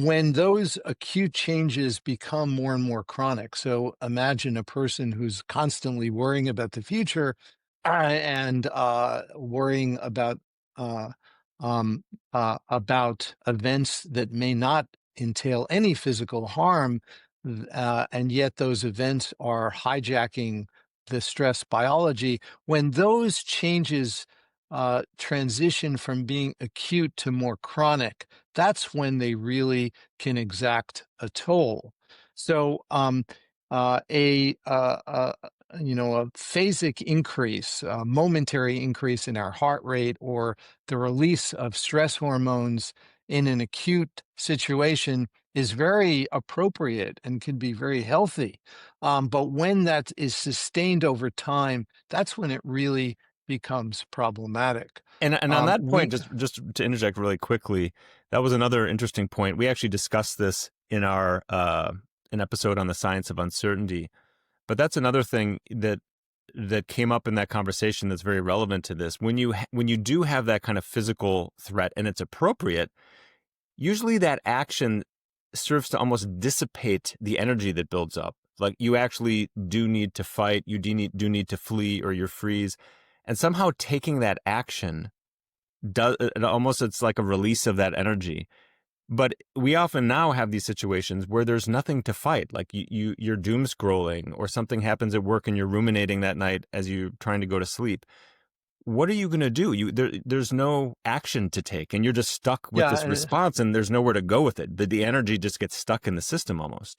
When those acute changes become more and more chronic, so imagine a person who's constantly worrying about the future and worrying uh, about events that may not entail any physical harm, and yet those events are hijacking the stress biology. When those changes transition from being acute to more chronic, that's when they really can exact a toll. So, a phasic increase, a momentary increase in our heart rate, or the release of stress hormones in an acute situation is very appropriate and can be very healthy. But when that is sustained over time, that's when it really becomes problematic. And on that We point, just to interject really quickly, that was another interesting point. We actually discussed this in our an episode on the science of uncertainty. But that's another thing that came up in that conversation that's very relevant to this. When you do have that kind of physical threat and it's appropriate, usually that action serves to almost dissipate the energy that builds up. Like you actually do need to fight, you do need to flee or you freeze. And somehow taking that action does it's like a release of that energy. But we often now have these situations where there's nothing to fight. Like you're doom scrolling or something happens at work and you're ruminating that night as you're trying to go to sleep. What are you going to do? There's no action to take and you're just stuck with yeah, this response and there's nowhere to go with it. The energy just gets stuck in the system almost.